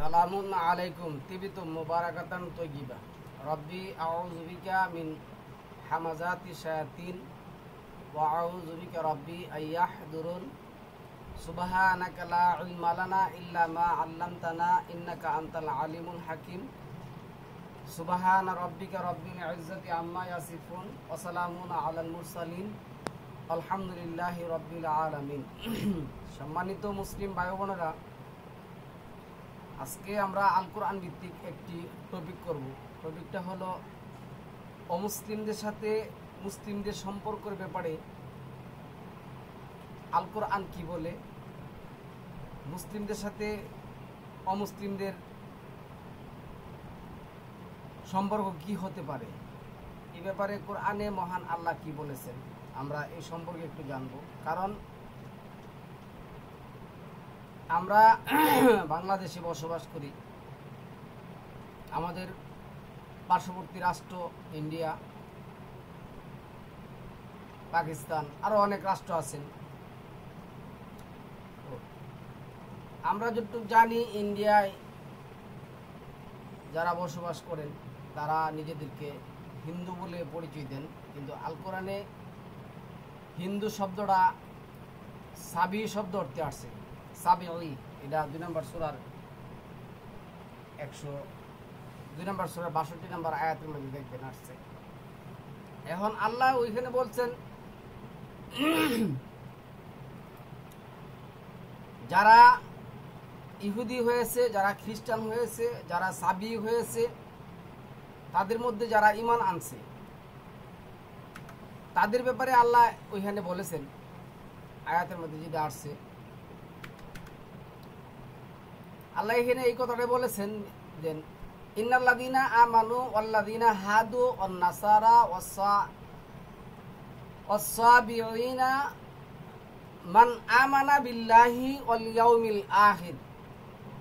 সালামুন আলাইকুম তিবিতুম মুবারাকাতান তয়্যিবা রব্বি আউযু বিকা মিন হামাযাতি শায়াতিন ওয়া আউযু বিকা রব্বি আইয়াহদুরুন সুবহানাকা লা ইলমা লানা ইল্লা মা 'আল্লামতানা ইন্নাকা আনতাল আলিমুল হাকিম সুবহানা রাব্বিকা রাব্বিল ইজ্জাতি আম্মা ইয়াসিফুন ওয়া সালামুন আলাল মুরসালিন আলহামদুলিল্লাহি রাব্বিল আলামিন। সম্মানিত মুসলিম ভাই বোনেরা, আজকে আমরা আল কোরআন ভিত্তিক একটি টপিক করব। টপিকটা হলো অমুসলিমদের সাথে মুসলিমদের সম্পর্কের ব্যাপারে আল কোরআন কি বলে, মুসলিমদের সাথে অমুসলিমদের সম্পর্ক কি হতে পারে, এই ব্যাপারে কোরআনে মহান আল্লাহ কি বলেছেন আমরা এই সম্পর্কে একটু জানব। কারণ আমরা বাংলাদেশে বসবাস করি, আমাদের পার্শ্ববর্তী রাষ্ট্র ইন্ডিয়া, পাকিস্তান, আরো অনেক রাষ্ট্র আছেন। আমরা যতটুকু জানি, ইন্ডিয়ায় যারা বসবাস করেন তারা নিজেদেরকে হিন্দু বলে পরিচয় দেন, কিন্তু আল কোরআনে হিন্দু শব্দটা সাবি শব্দ অর্থে আসছে। সাবিঈ, এটা 2 নম্বর সূরার 102 নম্বর সূরার 62 নম্বর আয়াতের মধ্যে দেখবেন আসছে। এখন আল্লাহ ওইখানে বলছেন যারা ইহুদি হয়েছে, যারা খ্রিস্টান হয়েছে, যারা সাবি হয়েছে, তাদের মধ্যে যারা ঈমান আনছে তাদের ব্যাপারে আল্লাহ ওইখানে বলেছেন আয়াতের মধ্যে যেটা আসছে। আল্লাহ এখানে এই কথাটা বলেছেন যে ইন্নাল্লাযীনা আমানু ওয়াল্লাযীনা হাদু ওয়ান নাসারা ওয়াস-সাবিঈনা মান আমানা বিল্লাহি ওয়াল ইয়াউমিল আখির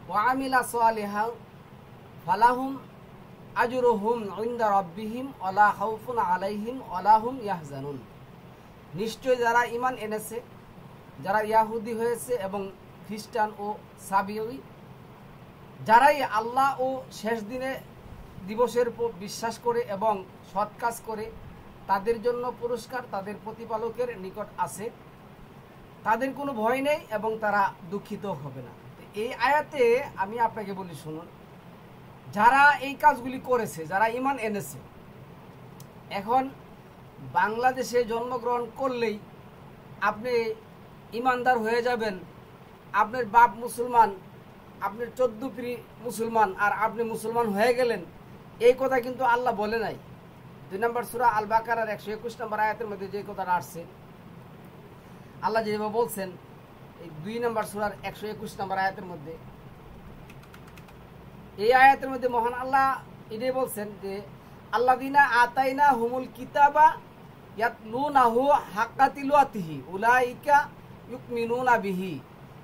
ওয়া আমিলা সালিহান ফালাহুম আজরুহুম ইনদা রাব্বিহিম ওয়ালা খাউফুন আলাইহিম ওয়ালা হুম ইয়াহজানুন। নিশ্চয় যারা ঈমান এনেছে, যারা ইয়াহুদি হয়েছে এবং খ্রিস্টান ও সাবিঈ, যারাই আল্লাহ ও শেষ দিবসের উপর বিশ্বাস করে এবং সৎ কাজ করে, তাদের জন্য পুরস্কার তাদের প্রতিপালকের নিকট আছে, তাদের কোনো ভয় নেই এবং তারা দুঃখিত হবে না। এই আয়াতে আমি আপনাকে বলি, শুনুন, যারা এই কাজগুলি করেছে, যারা ঈমান এনেছে, এখন বাংলাদেশে জন্মগ্রহণ করলেই আপনি ঈমানদার হয়ে যাবেন, আপনার বাপ মুসলমান, আপনার 14 পীর মুসলমান, আর আপনি মুসলমান হয়ে গেলেন, এই কথা কিন্তু আল্লাহ বলে নাই। 2 নম্বর সূরা আল বাকারার 121 নম্বর আয়াতের মধ্যে যে কথাটা আসছে, আল্লাহ যেভাবে বলছেন এই 2 নম্বর সূরার 121 নম্বর আয়াতের মধ্যে, এই আয়াতের মধ্যে মহান আল্লাহ এটাই বলছেন যে আল্লাযীনা আতাইনা হুমুল কিতাবা ইয়াতলুনাহু হাক্কা তিলাওয়াতিহি উলাইকা ইউমিনুনা বিহি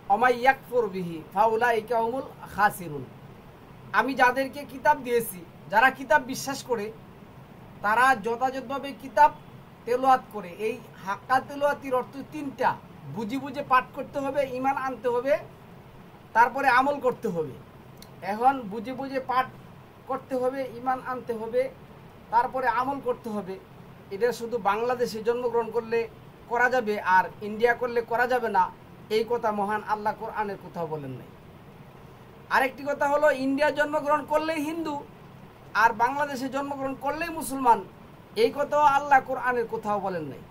ওয়া মাই ইয়াকফুর বিহি ফাউলাইকা হুমুল খাসিরুন। আমি যাদেরকে কিতাব দিয়েছি, যারা কিতাব বিশ্বাস করে, তারা যথাযথভাবে কিতাব তেলাওয়াত করে। এই হাক্কা তিলাওয়াতির অর্থ 3টা, বুঝে বুঝে পাঠ করতে হবে, ঈমান আনতে হবে, তারপরে আমল করতে হবে। এখন বুঝে বুঝে পাঠ করতে হবে, ঈমান আনতে হবে, তারপরে আমল করতে হবে। এটা শুধু বাংলাদেশে জন্মগ্রহণ করলে করা যাবে আর ইন্ডিয়া করলে করা যাবে না, এই কথা মহান আল্লাহ কোরআনের কোথাও বলেন নাই। আরেকটি কথা হলো, ইন্ডিয়া জন্মগ্রহণ করলেই হিন্দু আর বাংলাদেশে জন্মগ্রহণ করলেই মুসলমান, এই কথাও আল্লাহ কোরআনের কোথাও বলেন নাই।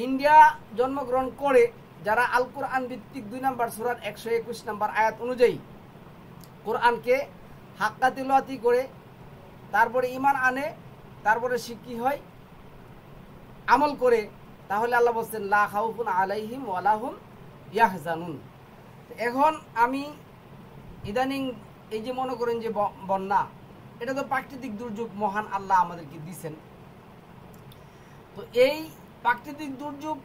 ইন্ডিয়া জন্মগ্রহণ করে যারা আল কোরআন ভিত্তিক 2 নম্বর সূরার 121 নম্বর আয়াত অনুযায়ী কোরআনকে হাক্কা তিলাওয়াতি করে, তারপরে ঈমান আনে, তারপরে শিক্ষি হয়, আমল করে, তাহলে আল্লাহ বলছেন লা খাউফুন আলাইহিম ওয়ালা হুম ইয়াহজানুন। এখন আমি ইদানিং এই যে মনে করেন যে বন্যা, এটা তো প্রাকৃতিক দুর্যোগ মহান আল্লাহ আমাদেরকে দিয়েছেন। তো এই প্রাকৃতিক দুর্যোগ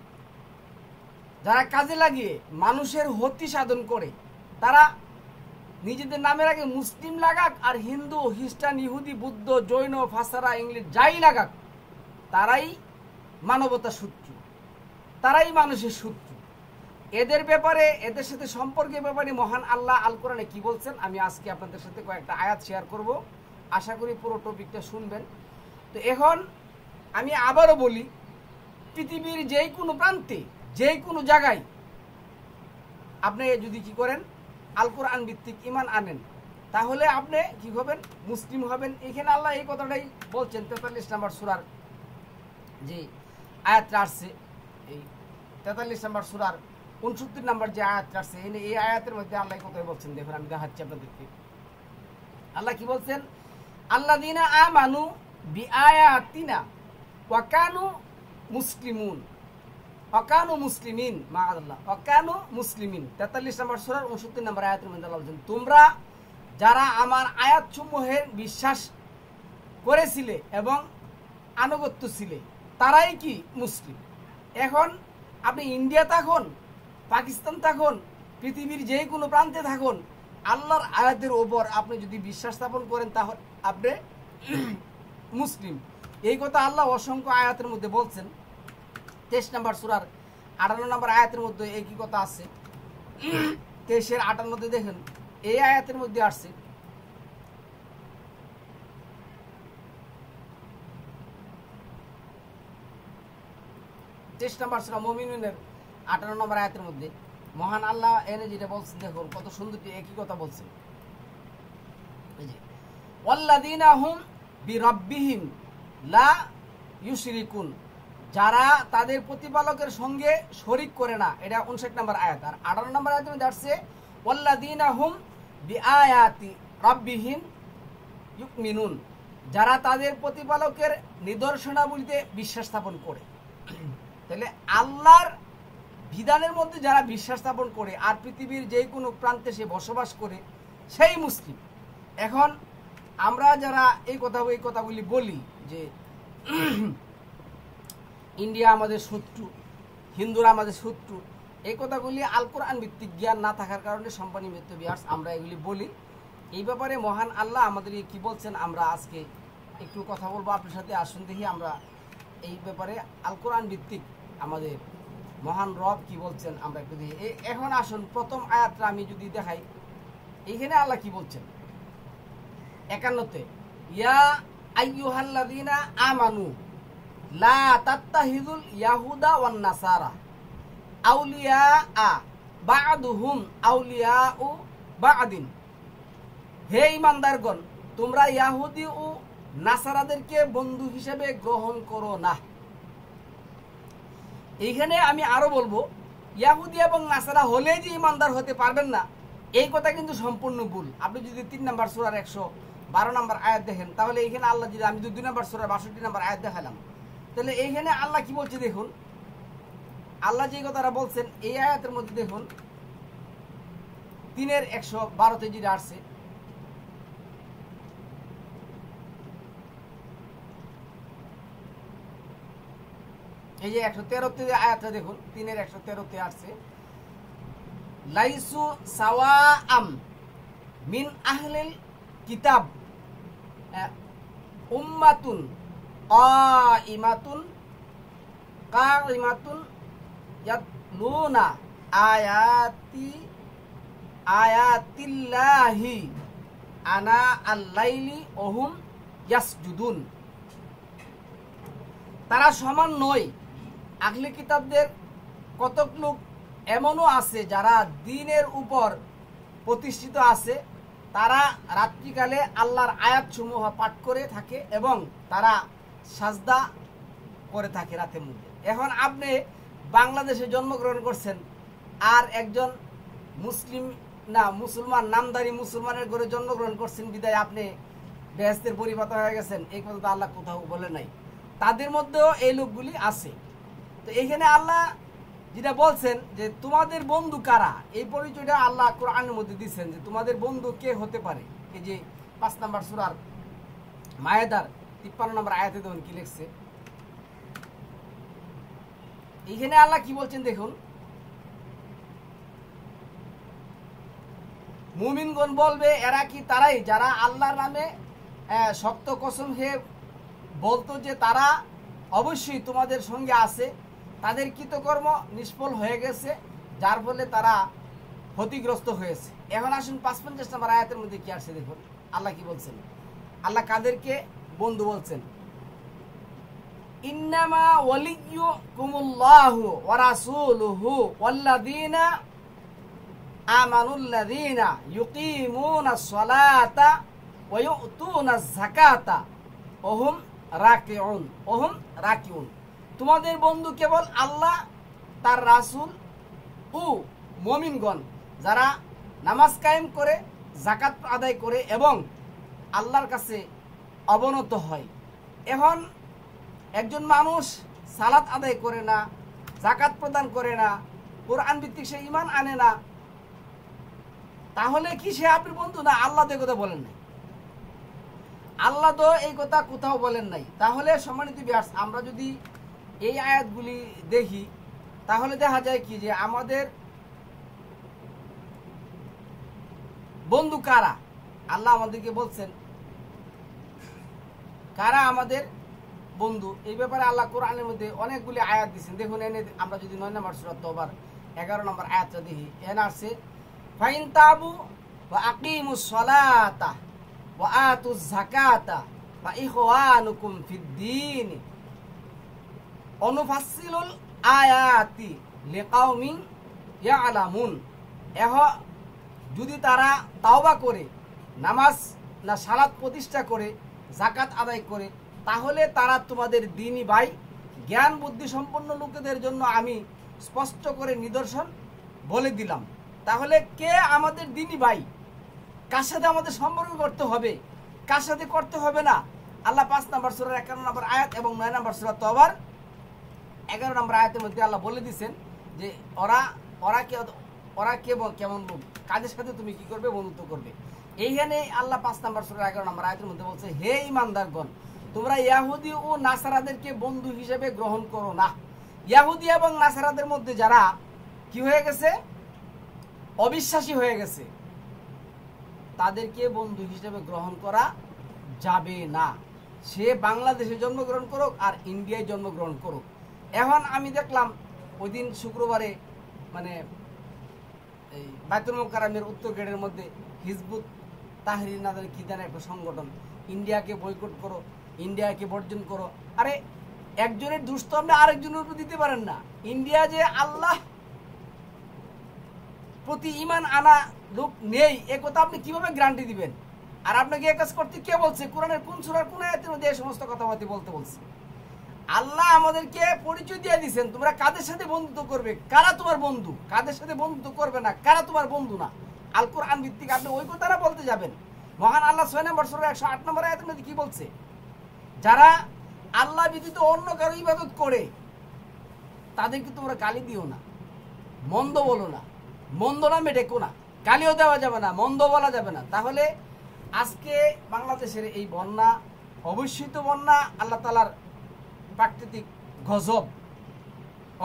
যারা কাজে লাগিয়ে মানুষের ক্ষতি সাধন করে, তারা নিজেদের নামের আগে মুসলিম লাগাক আর হিন্দু, খ্রিস্টান, ইহুদি, বুদ্ধ, জৈন, ফাসারা, ইংলিশ যাই লাগাক, তারাই মানবতা শত্রু, তারাই মানুষের শত্রু। এদের ব্যাপারে, এদের সাথে সম্পর্কের ব্যাপারে মহান আল্লাহ আল কোরআনে কি বলছেন আমি আজকে আপনাদের সাথে কয়েকটা আয়াত শেয়ার করব। আশা করি পুরো টপিকটা শুনবেন। তো এখন আমি আবারও বলি, পৃথিবীর যেই কোনো প্রান্তে, যেই কোনো জায়গায় আপনি যদি কি করেন, আল কোরআন ভিত্তিক ঈমান আনেন, তাহলে আপনি কি হবেন, মুসলিম হবেন। এখানে আল্লাহ এই কথাটাই বলছেন 43 নম্বর সূরার যে আয়াতটা আসছে, এই 43 নম্বর সূরার 69 নম্বর যে আয়াতটা আসছে, এই আয়াতের মধ্যে আল্লাহ কথাই বলছেন। দেখুন আমি দেখাচ্ছি আপনাদেরকে। আল্লাহ কি বলছেন, আল্লাযীনা আমানু বিআয়াতিনা ওয়া কানু মুসলিমুন ওয়াকানু মুসলিমিন, মাআল্লাহ ওয়াকানু মুসলিমিন। 43 নম্বর সূরার 69 নম্বর আয়াতের মধ্যে আল্লাহ বলছেন, তোমরা যারা আমার আয়াতসমূহের বিশ্বাস করেছিলে এবং আনুগত্য ছিলে, তারাই কি মুসলিম। এখন আপনি ইন্ডিয়া থাকুন, পাকিস্তান থাকুন, পৃথিবীর যে কোনো প্রান্তে থাকুন, আল্লাহর আয়াতের ওপর আপনি যদি বিশ্বাস স্থাপন করেন তাহলে আপনি মুসলিম। এই কথা আল্লাহ অসংখ্য আয়াতের মধ্যে বলছেন। 23 নম্বর সূরার 58 নম্বর আয়াতের মধ্যে একই কথা আছে। 23-এর 58-তে দেখেন এই আয়াতের মধ্যে আসছে, নম্বর সূরা মুমিনুনের 58 নম্বর আয়াতের মধ্যে মহান আল্লাহ এনে যেটা বলছেন, দেখুন কত সুন্দর একই কথা বলছেন। এই যে ওয়াল্লাযীনা হুম বিরাব্বিহিম লা ইউশরিকুন, যারা তাদের প্রতিপালকের সঙ্গে শরীক করে না, এটা 59 নম্বর আয়াত। আর 58 নম্বর আয়াতের মধ্যে আসছে ওয়াল্লাযীনা হুম বিআয়াতি রাব্বিহিম ইউমিনুন, যারা তাদের প্রতিপালকের নিদর্শনাবলীতে বিশ্বাস স্থাপন করে। তাহলে আল্লাহর বিধানের মধ্যে যারা বিশ্বাস স্থাপন করে আর পৃথিবীর যে কোনো প্রান্তে সে বসবাস করে, সেই মুসলিম। এখন আমরা যারা এই কথাগুলি বলি যে ইন্ডিয়া আমাদের শত্রু, হিন্দুরা আমাদের শত্রু, এই কথাগুলি আল কোরআন ভিত্তিক জ্ঞান না থাকার কারণে সম্মানিত ভিউয়ার্স আমরা এগুলি বলি। এই ব্যাপারে মহান আল্লাহ আমাদের কি বলছেন আমরা আজকে একটু কথা বলবো আপনার সাথে। আসুন দেখি আমরা এই ব্যাপারে আল কোরআন ভিত্তিক আমাদের মহান রব কি বলছেন আমরা একটু দেখি। এখন আসুন প্রথম আয়াতটা আমি যদি দেখাই, এইখানে আল্লাহ কি বলছেন 51-তে, ইয়া আইয়ুহাল্লাযীনা আমানু লা তাত্তাহিযুল ইয়াহুদা ওয়ান নাসারা আউলিয়া বা'দুহুম আউলিয়াউ বা'দিন, হে ঈমানদারগণ, তোমরা ইহুদি ও নাসারাদেরকে বন্ধু হিসেবে গ্রহণ করো না। এইখানে আমি আরো বলবো, ইহুদি এবং নাসারা হলে যে ঈমানদার হতে পারবেন না, এই কথা কিন্তু সম্পূর্ণ ভুল। আপনি যদি 3 নম্বর সূরার 112 নম্বর আয়াত দেখেন, তাহলে এইখানে আল্লাহ যদি, আমি 2 নম্বর সূরার 62 নম্বর আয়াত দেখালাম, তাহলে এইখানে আল্লাহ কি বলছে দেখুন। আল্লাহ যে কথাটা বলছেন এই আয়াতের মধ্যে দেখুন 3-এর 112-তে যেটা আসছে, এই যে 113-তে আয়াতটা দেখুন, 3-এর 113-তে আসছে, লাইসু সাওয়াআম মিন আহলিল কিতাব উম্মাতুন কাইমাতুন ইয়াতলুনা আয়াতিল্লাহি আনা আল-লাইলি ওয়া হুম ইয়াসজুদুন। তারা সমান নয়। আহলে কিতাবদের কতক লোক এমনও আছে যারা দ্বীনের উপর প্রতিষ্ঠিত আছে, তারা রাত্রিকালে আল্লাহর আয়াতসমূহ পাঠ করে থাকে এবং তারা সাজদা করে থাকে রাতের মধ্যে। এখন আপনি বাংলাদেশে জন্মগ্রহণ করছেন আর একজন মুসলমান নামদারি মুসলমানের ঘরে জন্মগ্রহণ করছেন বিদায় আপনি বেহেশতের পরিপাতা হয়ে গেছেন, এই কথা তো আল্লাহ কোথাও বলে নাই। তাদের মধ্যেও এই লোকগুলি আছে। তো এইখানে আল্লাহ যেটা বলছেন যে তোমাদের বন্ধু কারা, এই পরিচয়টা আল্লাহ কোরআনের মধ্যে দিচ্ছেন যে তোমাদের বন্ধু কে হতে পারে। এই যে 5 নম্বর সূরার মায়েদার 53 নম্বর আয়াতে দেখুন কি লিখছে। এইখানে আল্লাহ কি বলছেন দেখুন, মুমিনগণ বলবে এরা কি তারাই যারা আল্লাহর নামে শক্ত কসম খেয়ে বলতো যে তারা অবশ্যই তোমাদের সঙ্গে আছে, তাদের কৃতকর্ম নিষ্ফল হয়ে গেছে, যার ফলে তারা ক্ষতিগ্রস্ত হয়েছে। এখন আসুন 55 নম্বর আয়াতের মধ্যে কি আসছে দেখুন, আল্লাহ কি বলছেন। আল্লাহ কাদেরকে বন্ধু বলছেন? ইন্নামা ওয়ালিয়্যুকুমুল্লাহু ওয়া রাসূলুহু ওয়াল্লাযীনা আমানুল্লাযীনা ইউকিমুনাস সালাতা ওয়া ইউতুনাজ যাকাতা ওহুম রাকিউন। তোমাদের বন্ধু কেবল আল্লাহ, তার রাসূল ও মুমিনগণ, যারা নামাজ কায়েম করে, যাকাত আদায় করে এবং আল্লাহর কাছে অবনত হয়। এখন একজন মানুষ সালাত আদায় করে না, যাকাত প্রদান করে না, কোরআন ভিত্তিক সে ঈমান আনে না, তাহলে কি সে আপনার বন্ধু না? আল্লাহ তো কথা বলেন নাই, আল্লাহ তো এই কথা কোথাও বলেন নাই। তাহলে সম্মানিত ভিউয়ার্স, আমরা যদি এই আয়াতগুলি দেখি তাহলে দেখা যায় কি যে আমাদের বন্ধু কারা? আল্লাহ আমাদেরকে বলছেন কারা আমাদের বন্ধু। এই ব্যাপারে আল্লাহ কোরআনের মধ্যে অনেকগুলি আয়াত দিচ্ছেন। দেখুন, এনে আমরা যদি 9 নম্বর সূরা তওবার 11 নম্বর আয়াতটা দেখি, এখানে আসছে ফাইন তাবু ওয়া আকিমুস সালাতা ওয়া আতুজ যাকাতা ওয়া ইখওয়ানুকুম ফিদ্দীন অনুফাসসিলুল আয়াতি লিকাউমিন ইয়ালামুন। যদি তারা তাওবা করে, নামাজ না সালাত প্রতিষ্ঠা করে, যাকাত আদায় করে, তাহলে তারা তোমাদের দ্বীনী ভাই, জ্ঞান বুদ্ধি সম্পন্ন লোকেদের জন্য আমি স্পষ্ট করে নিদর্শন বলে দিলাম। তাহলে কে আমাদের দ্বীনী ভাই? কার সাথে আমাদের সম্পর্ক করতে হবে, কার সাথে করতে হবে না? আল্লাহ 5 নম্বর সূরার 51 নম্বর আয়াত এবং 9 নম্বর সূরা তওবার 11 নম্বর আয়াতের মধ্যে আল্লাহ বলে দিয়েছেন যে ওরা কেমন লোক, কাদের সাথে তুমি কি করবে? বন্ধুত্ব করবে। এইখানে আল্লাহ 5 নম্বর সূরা 11 নম্বর আয়াতের মধ্যে বলছে, হে ঈমানদারগণ, তোমরা ইহুদি ও নাসারাদেরকে বন্ধু হিসেবে গ্রহণ করো না। ইহুদি এবং নাসারাদের মধ্যে যারা কি হয়ে গেছে? অবিশ্বাসী হয়ে গেছে, তাদেরকে বন্ধু হিসেবে গ্রহণ করা যাবে না। সে বাংলাদেশে জন্মগ্রহণ করুক আর ইন্ডিয়ায় জন্মগ্রহণ করুক। এখন আমি দেখলাম ওই দিন শুক্রবারে মানে এই বাইতুল মুকাররমের উত্তর গেটের মধ্যে হিজবুত তাহরির নামের কি জানে একটা সংগঠন, ইন্ডিয়াকে বয়কট করো, ইন্ডিয়াকে বর্জন করো। আরে একজনের দোষ তো আপনি আরেকজনের উপর দিতে পারেন না। ইন্ডিয়া যে আল্লাহ প্রতি ঈমান আনা লোক নেই, এ কথা আপনি কিভাবে গ্যারান্টি দিবেন? আর আপনাকে এই কাজ করতে কে বলছে? কোরআনের কোন সূরার কোন আয়াতের মধ্যে এই সমস্ত কথাবার্তা বলতে বলছে? আল্লাহ আমাদেরকে পরিচয় দিয়ে দিয়েছেন, তোমরা কাদের সাথে বন্ধুত্ব করবে, কারা তোমার বন্ধু, কাদের সাথে বন্ধুত্ব করবে না, কারা তোমার বন্ধু না। আল কোরআন ভিত্তিক আপনি ওই কথাটা বলতে যাবেন। মহান আল্লাহ 6 নম্বর সূরা 108 নম্বর আয়াতের মধ্যে কি বলছে? যারা আল্লাহ ব্যতীত অন্য কারো ইবাদত করে তাদেরকে তোমরা গালি দিও না, মন্দ বলো না, মন্দ নামে ডেকো না, গালিও দেওয়া যাবে না, মন্দ বলা যাবে না। তাহলে আজকে বাংলাদেশের এই বন্যা, অবশ্যই তো বন্যা আল্লাহ তাআলার প্রাকৃতিক গজব,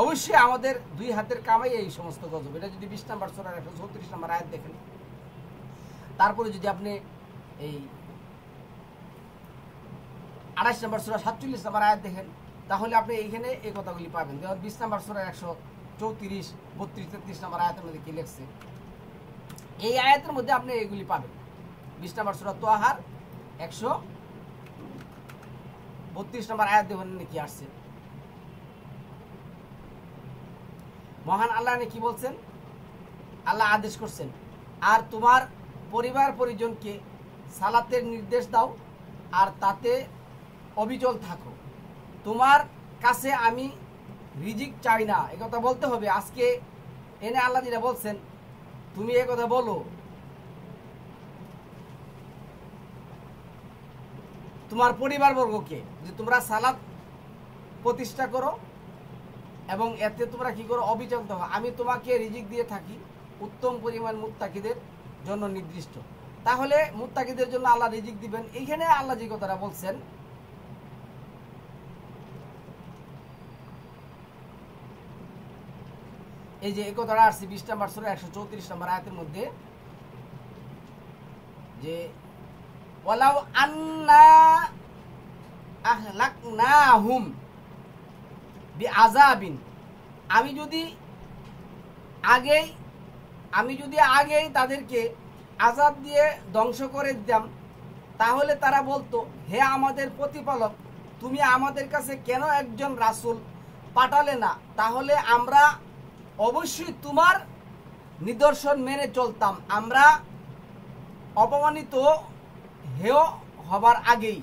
অবশ্যই আমাদের দুই হাতের কামাই এই সমস্ত গজব। এটা যদি 20 নম্বর সূরার 134 নম্বর আয়াত দেখেন, তারপরে যদি আপনি এই 28 নম্বর সূরা 47 নম্বর আয়াত দেখেন, তাহলে আপনি এইখানে এই কথাগুলি পাবেন। যেমন 20 নম্বর সূরার 134, 32, 33 নম্বর আয়াতের মধ্যে কি লেখছে, এই আয়াতের মধ্যে আপনি এগুলি পাবেন। 20 নম্বর সূরা তাহার 132 নম্বর আয়াত দেখুন কি আসছে। মহান আল্লাহ কি বলছেন? আল্লাহ আদেশ করছেন, আর তোমার পরিবার পরিজনকে সালাতের নির্দেশ দাও আর তাতে অবিচল থাকো। তোমার কাছে আমি রিজিক চাই না, এই কথা বলতে হবে। আজকে এনে আল্লাহ যেটা বলছেন, তুমি এই কথা বলো তোমার পরিবারবর্গকে যে তোমরা সালাত প্রতিষ্ঠা করো এবং এতে তোমরা কি করো? অবিচল থাকো। আমি তোমাকে রিজিক দিয়ে থাকি উত্তম পরিমাণ মুত্তাকিদের জন্য নির্দিষ্ট। তাহলে মুত্তাকিদের জন্য আল্লাহ রিজিক দিবেন। এইখানে আল্লাহ যে কথাটা বলছেন, এই যে এই কথাটা আসছে 20 নম্বর সূরা 134 নম্বর আয়াতের মধ্যে, যে ওয়ালাউ আন্না আহলাকনাহুম বিআযাবিন, আমি যদি আগেই আমি যদি আগেই তাদেরকে আযাব দিয়ে ধ্বংস করে দিতাম, তাহলে তারা বলতো, হে আমাদের প্রতিপালক, তুমি আমাদের কাছে কেন একজন রাসূল পাঠালে না? তাহলে আমরা অবশ্যই তোমার নিদর্শন মেনে চলতাম, আমরা অপমানিত হেয় হবার আগেই।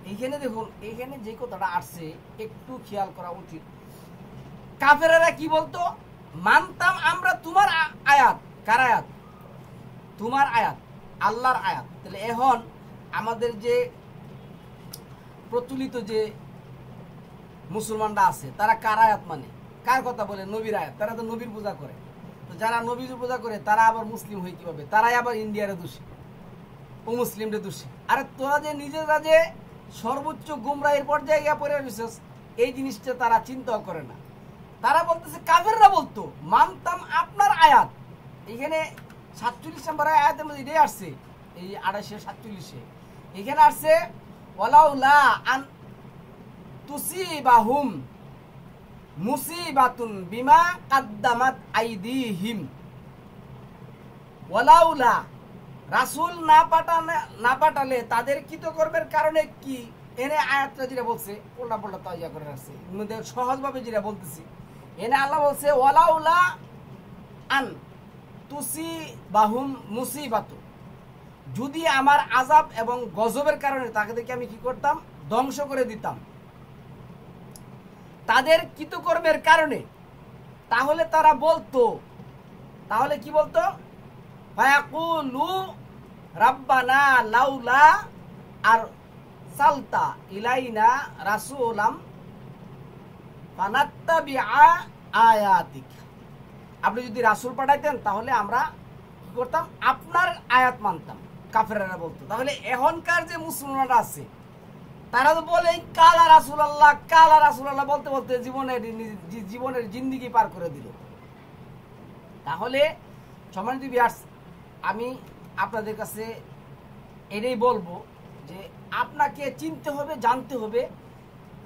এইখানে দেখুন, এইখানে যে কথাটা আসছে একটু খেয়াল করা উচিত। কাফেরেরা কি বলতো? মানতাম আমরা তোমার আয়াত। কার আয়াত? তোমার আয়াত, আল্লাহর আয়াত। তাহলে এখন আমাদের যে প্রচলিত যে মুসলমানরা আছে, তারা কার আয়াত মানে? কার কথা বলে? নবীর আয়াত। তারা তো নবীর পূজা করে। তো যারা নবীর পূজা করে তারা আবার মুসলিম হয়ে কিভাবে? তারাই আবার ইন্ডিয়ারে দোষী, ও মুসলিমরা দোষী। আরে তোরা যে নিজেরা যে সর্বোচ্চ গুমরাহির পর্যায়ে গিয়ে পড়ে বিশেষ, এই জিনিসটা তারা চিন্তাও করে না। তারা বলতেছে, কাফেররা বলতো মানতাম আপনার আয়াত। এখানে 47 নম্বর আয়াতের মধ্যে এটাই আসছে, এই 2847 এখানে আসছে, ওয়ালাউলা আন তুসিবাহুম মুসিবাতুন বিমা কাদ্দামাত আইদিহিম। ওয়ালাউলা, রাসূল না পাঠালে তাদের কৃতকর্মের কারণে কি? এনে আয়াতটা যেটা বলছে উল্টা পাল্টা তাইয়া করে রাখছে, সহজভাবে যেটা বলতেছি। এনে আল্লাহ বলছে, ওয়ালাউলা আন তুসিবাহুম মুসিবাতু, যদি আমার আযাব এবং গজবের কারণে তাদেরকে আমি কি করতাম? ধ্বংস করে দিতাম তাদের কৃতকর্মের কারণে। তাহলে তারা বলতো, তাহলে কি বলতো? ফায়াকুলু রাব্বানা লাউলা আর সালতা ইলাইনা রাসূলাম ফানাত্তাবিআ আয়াতিক। আপনি যদি রাসূল পাঠাইতেন তাহলে আমরা কি করতাম? আপনার আয়াত মানতাম, কাফেররা বলতো। তাহলে এখনকার যে মুসলমানরা আছে তারা তো বলে কালা রাসূলুল্লাহ, কালা রাসূলুল্লাহ বলতে বলতে জীবনের জিন্দেগি পার করে দিল। তাহলে সম্মানিত ভিউয়ার্স, আমি আপনাদের কাছে এটাই বলবো যে আপনাকে চিনতে হবে, জানতে হবে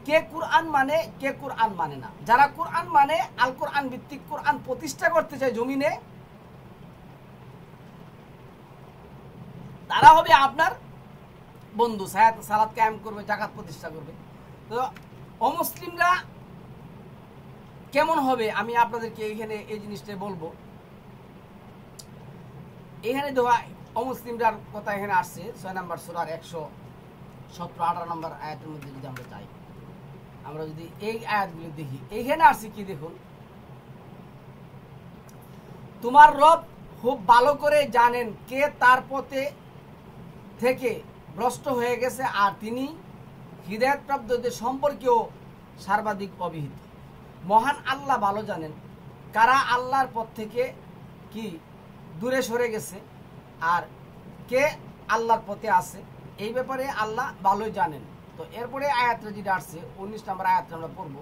কে কুরআন মানে, কে কুরআন মানে না। যারা কুরআন মানে, আল কুরআন ভিত্তিক কুরআন প্রতিষ্ঠা করতে চায় জমিনে, তারা হবে আপনার বন্ধু, সালাত কায়েম করবে, যাকাত প্রতিষ্ঠা করবে। তো অমুসলিমরা কেমন হবে আমি আপনাদেরকে এখানে এই জিনিসটা বলবো। এখানে দেওয়া অমুসলিমরার কথা এখানে আসছে 6 নম্বর সূরার 117-18 নম্বর আয়াতের মধ্যে। যদি আমরা চাই, আমরা যদি এই আয়াতগুলো দেখি, এইখানে আসছে কি দেখুন, তোমার রব খুব ভালো করে জানেন কে তার পথে থেকে ভ্রষ্ট হয়ে গেছে, আর তিনি হিদায়াতপ্রাপ্তদের সম্পর্কেও সর্বাধিক অবিহিত। মহান আল্লাহ ভালো জানেন কারা আল্লাহর পথ থেকে কি দূরে সরে গেছে আর কে আল্লাহর পথে আছে, এই ব্যাপারে আল্লাহ ভালোই জানেন। তো এরপরে আয়াতটা যেটা আসছে 19 নম্বর আয়াতটা আমরা পড়ব।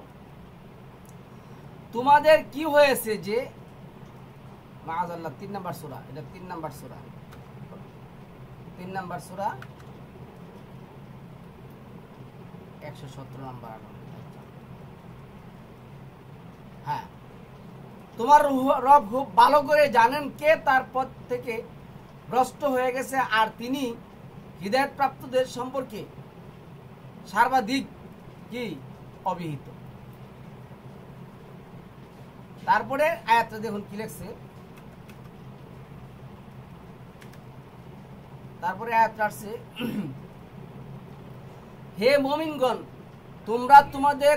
তোমাদের কি হয়েছে যে মাআযাল্লাহ 3 নম্বর সূরা, এটা 3 নম্বর সূরা, 3 নম্বর সূরা 117 নম্বর। হ্যাঁ, তোমার রব খুব ভালো করে জানেন কে তার পথ থেকে ভ্রষ্ট হয়ে গেছে, আর তিনি হিদায়াত প্রাপ্তদের সম্পর্কে সর্বাধিক কি অবিহিত। তারপরে আয়াতটা দেখুন কি লিখছে। তারপরে আয়াতটা আসছে, হে মুমিনগণ, তোমরা তোমাদের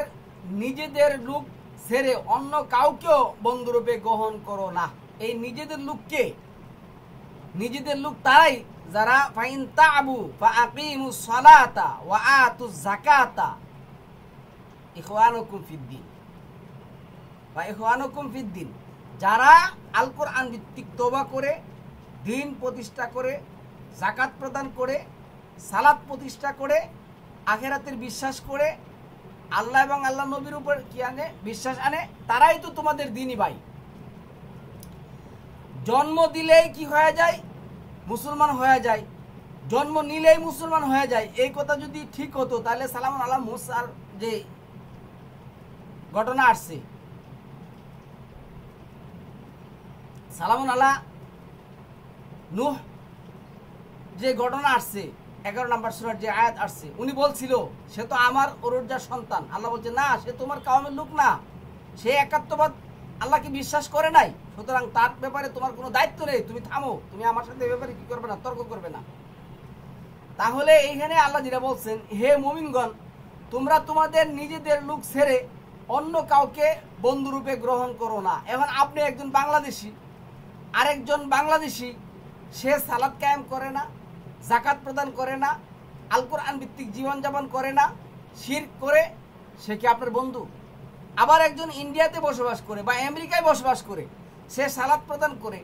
নিজেদের লোক ছেড়ে অন্য কাউকেও বন্ধুরূপে গ্রহণ করো না। এই নিজেদের লোককে, নিজেদের লোক তারাই যারা ফাইন তাবু ফাআকিমুস সালাতা ওয়া আতুজ যাকাতা ইখওয়ানুকুম ফিদ্দিন বা ইখওয়ানুকুম ফিদ্দিন, যারা আল কোরআন ভিত্তিক তওবা করে, দ্বীন প্রতিষ্ঠা করে, যাকাত প্রদান করে, সালাত প্রতিষ্ঠা করে, আখিরাতের বিশ্বাস করে, আল্লাহ এবং আল্লাহ নবীর উপর কি আনে? বিশ্বাস আনে, তারাই তো তোমাদের দ্বীনী ভাই। জন্ম দিলেই কি হয়ে যায়? মুসলমান হয়ে যায়। জন্ম নিলেই মুসলমান হয়ে যায়। এই কথা যদি ঠিক হতো তাহলে সালাম আলাইকুম মুসার যে ঘটনা আসছে, সালামুন আলা নূহ যে ঘটনা আসছে 11 নম্বর সূরার যে আয়াত আসছে, উনি বলছিল সে তো আমার ওরজার সন্তান। আল্লাহ বলছে না, সে তোমার কওমের লোক না, সে একাত্মবাদ আল্লাহকে বিশ্বাস করে নাই, সুতরাং তার ব্যাপারে তোমার কোনো দায়িত্ব নেই, তুমি থামো, তুমি আমার সাথে ব্যাপারে কি করবে না, তর্ক করবে না। তাহলে এইখানে আল্লাহ যেটা বলছেন, হে মুমিনগণ, তোমরা তোমাদের নিজেদের লোক ছেড়ে অন্য কাউকে বন্ধুরূপে গ্রহণ করো না। এখন আপনি একজন বাংলাদেশি, আরেকজন বাংলাদেশি, সে সালাত কায়েম করে না, জাকাত প্রদান করে না, আল কোরআন ভিত্তিক জীবনযাপন করে না, শিরক করে, সে কি আপনার বন্ধু? আবার একজন ইন্ডিয়াতে বসবাস করে বা আমেরিকায় বসবাস করে, সে সালাত প্রদান করে,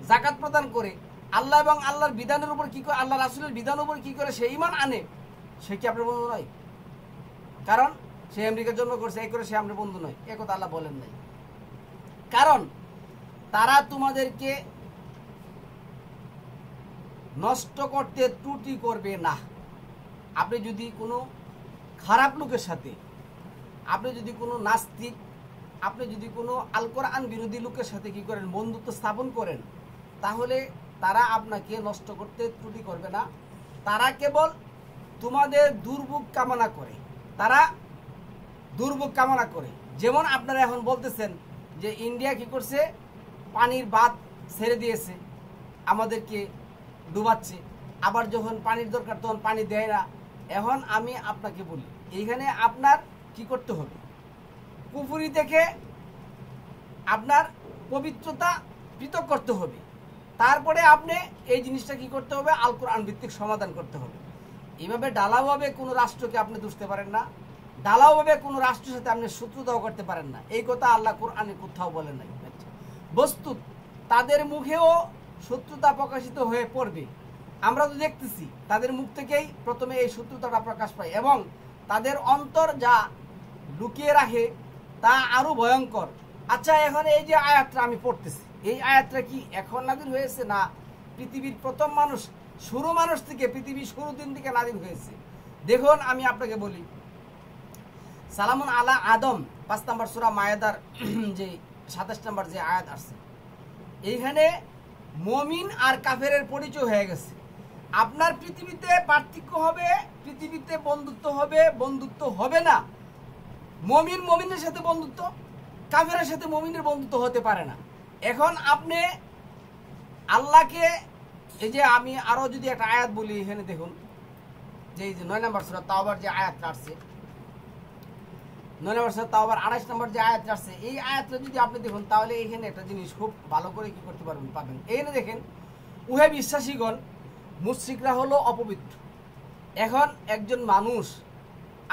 জাকাত প্রদান করে, আল্লাহ এবং আল্লাহর বিধানের উপর কি করে, আল্লাহ রাসূলের বিধানের উপর কি করে সে ঈমান আনে, সে কি আপনার বন্ধু নয়? কারণ সে আমেরিকার জন্ম করছে, এই করে সে আপনার বন্ধু নয়, এ কথা আল্লাহ বলেন নাই। কারণ তারা তোমাদেরকে নষ্ট করতে ত্রুটি করবে না। আপনি যদি কোনো খারাপ লোকের সাথে, আপনি যদি কোনো নাস্তিক, আপনি যদি কোনো আল কোরআন বিরোধী লোকের সাথে কি করেন, বন্ধুত্ব স্থাপন করেন, তাহলে তারা আপনাকে নষ্ট করতে ত্রুটি করবে না। তারা কেবল তোমাদের দুর্ভোগ কামনা করে, তারা দুর্ভোগ কামনা করে। যেমন আপনারা এখন বলতেছেন যে ইন্ডিয়া কি করছে, পানির বাঁধ ছেড়ে দিয়েছে, আমাদেরকে ডুবাচ্ছে, আবার যখন পানির দরকার তখন পানি দেয় না। এখন আমি আপনাকে বলি, এইখানে আপনার কি করতে হবে, কুফরি থেকে আপনার পবিত্রতা পৃথক করতে হবে। তারপরে আপনি এই জিনিসটা কি করতে হবে, আল কোরআন ভিত্তিক সমাধান করতে হবে। এইভাবে ঢালাওভাবে কোনো রাষ্ট্রকে আপনি দুষতে পারেন না, ঢালাওভাবে কোনো রাষ্ট্রের সাথে আপনি শত্রুতাও করতে পারেন না। এই কথা আল্লাহ কোরআনে কোথাও বলেন নাই। বস্তুত তাদের মুখেও শত্রুতা প্রকাশিত হয়ে পড়বে। আমরা তো দেখতেছি তাদের মুখ থেকেই প্রথমে এই শত্রুতাটা প্রকাশ পায়, এবং তাদের অন্তর যা লুকিয়ে রাখে তা আরো ভয়ঙ্কর। আচ্ছা, এখন এই যে আয়াতটা আমি পড়তেছি, এই আয়াতটা কি এখন নাযিল হয়েছে না পৃথিবীর প্রথম মানুষ, শুরু মানুষ থেকে, পৃথিবীর শুরু দিন থেকে নাযিল হয়েছে? দেখুন আমি আপনাকে বলি, সালামুন আলা আদম 5 নম্বর সূরা মায়েদার যে 27 নম্বর যে আয়াত আসছে, এইখানে মুমিন আর কাফেরের পরিচয় হয়ে গেছে। আপনার পৃথিবীতে পার্থক্য হবে, পৃথিবীতে বন্ধুত্ব হবে, বন্ধুত্ব হবে না। মুমিন মুমিনের সাথে বন্ধুত্ব, কাফেরের সাথে মুমিনের বন্ধুত্ব হতে পারে না। এখন আপনি আল্লাহকে, এই যে আমি আরো যদি একটা আয়াত বলি, এখানে দেখুন যে 9 নম্বর সূরা তাওবার যে আয়াতটা আসছে, 9 নম্বর সূরা তাওবার 28 নম্বর যে আয়াতটা আসছে, এই আয়াতটা যদি আপনি দেখুন, তাহলে এখানে একটা জিনিস খুব ভালো করে কি করতে পাবেন। এখানে দেখেন, উহে বিশ্বাসীগণ, মুশরিকরা হলো অপবিত্র। এখন একজন মানুষ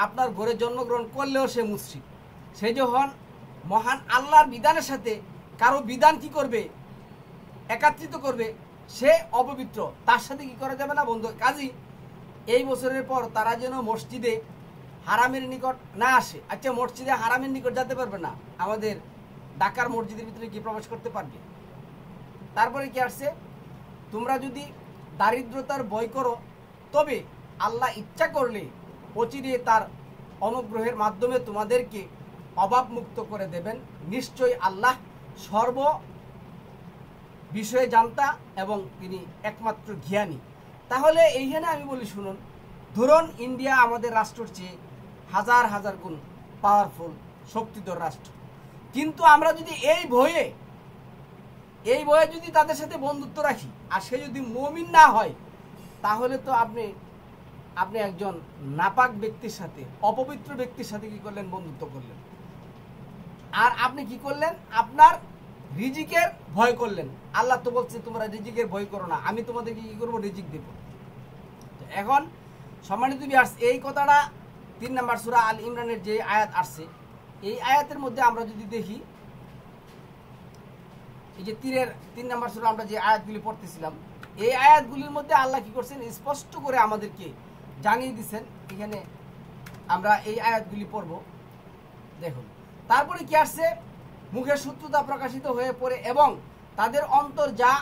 আপনার ঘরে জন্মগ্রহণ করলেও সে মুশরিক। সে যখন মহান আল্লাহর বিধানের সাথে কারো বিধান কি করবে, একাত্রিত করবে, সে অপবিত্র, তার সাথে কি করা যাবে না বন্ধু। কাজী এই বছরের পর তারা যেন মসজিদে হারামের নিকট না আসে। আচ্ছা, মসজিদে হারামের নিকট যেতে পারবে না, আমাদের ঢাকার মসজিদের ভিতরে কি প্রবেশ করতে পারবে? তারপরে কি আসছে, তোমরা যদি দারিদ্রতার ভয় করো, তবে আল্লাহ ইচ্ছা করলে অচিরে তার অনুগ্রহের মাধ্যমে তোমাদেরকে অভাব মুক্ত করে দেবেন। নিশ্চয়ই আল্লাহ সর্ব বিষয়ে জানতা এবং তিনি একমাত্র জ্ঞানী। তাহলে এইখানে আমি বলি, শুনুন, ধরুন ইন্ডিয়া আমাদের রাষ্ট্রের চেয়ে হাজার হাজার গুণ পাওয়ারফুল, শক্তিধর রাষ্ট্র, কিন্তু আমরা যদি এই ভয়ে যদি তাদের সাথে বন্ধুত্ব রাখি, আর সে যদি মুমিন না হয়, তাহলে তো আপনি একজন নাপাক ব্যক্তির সাথে, অপবিত্র ব্যক্তির সাথে কি করলেন, বন্ধুত্ব করলেন। আর আপনি কি করলেন, আপনার রিজিকের ভয় করলেন। আল্লাহ তো বলছে তোমরা রিজিকের ভয় করো না, আমি তোমাদেরকে কি করবো, রিজিক দেব। এখন সম্মানিত ভিউয়ার্স, এই কথাটা 3 নম্বর সূরা আল ইমরানের যে আয়াত আসছে, এই আয়াতের মধ্যে আমরা যদি দেখি, এই যে 3 নম্বর সূরা আমরা যে আয়াতগুলি পড়তেছিলাম, এই আয়াতগুলির মধ্যে আল্লাহ কি করছেন, স্পষ্ট করে আমাদেরকে জানিয়ে দিচ্ছেন। এখানে আমরা এই আয়াতগুলি পড়ব, দেখুন। তারপরে কি আসছে, মুখে শত্রুতা প্রকাশিত হয়ে পড়ে এবং তাদের অন্তর যা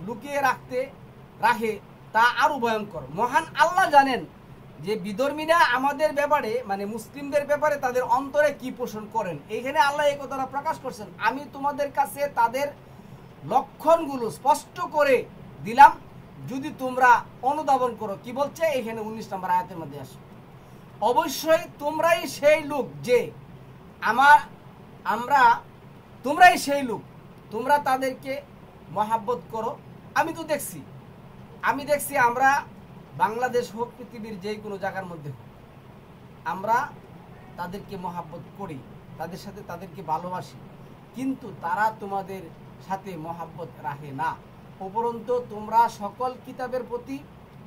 লুকিয়ে রাখে তা আরো ভয়ঙ্কর। মহান আল্লাহ জানেন যে বিধর্মীরা আমাদের ব্যাপারে, মানে মুসলিমদের ব্যাপারে তাদের অন্তরে কি পোষণ করেন। এইখানে আল্লাহ এই কথাটা প্রকাশ করছেন, আমি তোমাদের কাছে তাদের লক্ষণগুলো স্পষ্ট করে দিলাম, যদি তোমরা অনুধাবন করো। কি বলছে এখানে 19 নম্বর আয়াতের মধ্যে আসো, অবশ্যই তোমরাই সেই লোক যে তোমরাই সেই লোক, তোমরা তাদেরকে মহাব্বত করো। আমি দেখছি আমরা বাংলাদেশ হোক পৃথিবীর যে কোনো জায়গার মধ্যে হোক, আমরা তাদেরকে মহাব্বত করি, তাদের সাথে তাদেরকে ভালোবাসি, কিন্তু তারা তোমাদের সাথে মহাব্বত রাখে না। উপরন্তু তোমরা সকল কিতাবের প্রতি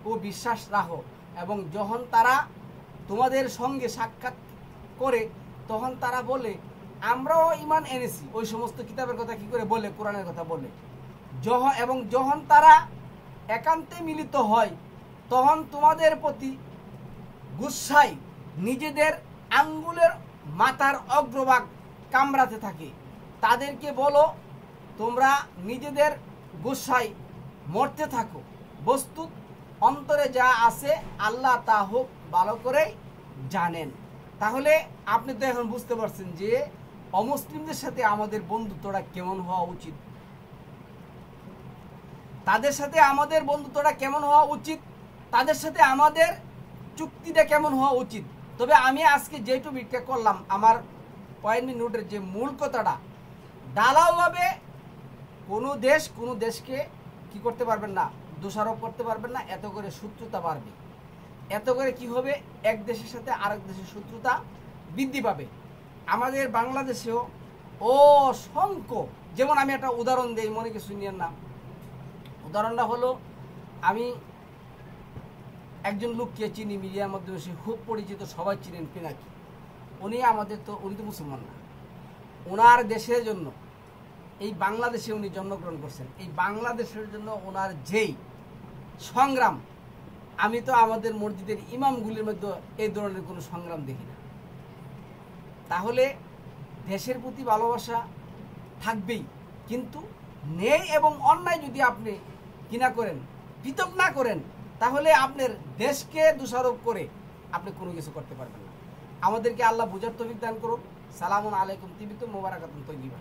ও বিশ্বাস রাখো, এবং যখন তারা তোমাদের সঙ্গে সাক্ষাৎ করে তখন তারা বলে আমরাও ঈমান এনেছি। ওই সমস্ত কিতাবের কথা কি করে বলে? কোরআনের কথা বলে। যখন তারা একান্তে মিলিত হয় তখন তোমাদের প্রতি গুসায় নিজেদের আঙ্গুলের মাথার অগ্রভাগ কামড়াতে থাকে। তাদেরকে বলো তোমরা নিজেদের গুসায় মরতে থাকো, বস্তুত অন্তরে যা আছে আল্লাহ তা হোক ভালো করে জানেন। তাহলে আপনি তো এখন বুঝতে পারছেন যে অমুসলিমদের সাথে আমাদের বন্ধুত্বটা কেমন হওয়া উচিত, তাদের সাথে আমাদের বন্ধুত্বটা কেমন হওয়া উচিত, তাদের সাথে আমাদের চুক্তিটা কেমন হওয়া উচিত। তবে আমি আজকে যে টপিকটা করলাম, আমার পয়েন্ট নোটের যে মূল কথাটা, ঢালাওভাবে কোনো দেশকে কি করতে পারবেন না, দোষারোপ করতে পারবেন না। এত করে শত্রুতা বাড়বে, এত করে কি হবে, এক দেশের সাথে আরেক দেশের শত্রুতা বৃদ্ধি পাবে। আমাদের বাংলাদেশেও অসংখ্য, যেমন আমি একটা উদাহরণ দিই, মনে কিছু নিয়েন না। উদাহরণটা হলো, আমি একজন লোককে চিনি, মিডিয়ার মধ্যে সে খুব পরিচিত, সবাই চিনেন, পিনাকি। উনি তো মুসলমান না। ওনার দেশের জন্য, এই বাংলাদেশে উনি জন্মগ্রহণ করছেন, এই বাংলাদেশের জন্য ওনার যেই সংগ্রাম, আমি তো আমাদের মসজিদের ইমামগুলির মধ্যে এই ধরনের কোনো সংগ্রাম দেখি না। তাহলে দেশের প্রতি ভালোবাসা থাকবেই, কিন্তু ন্যায় এবং অন্যায় যদি আপনি কিনা করেন, পৃথক না করেন, তাহলে আপনার দেশকে দোষারোপ করে আপনি কোনো কিছু করতে পারবেন না। আমাদেরকে আল্লাহ বুঝার তৌফিক দান করুন। সালামুন আলাইকুম, তিবিতুম মুবারাকাতুন তৈয়িবা।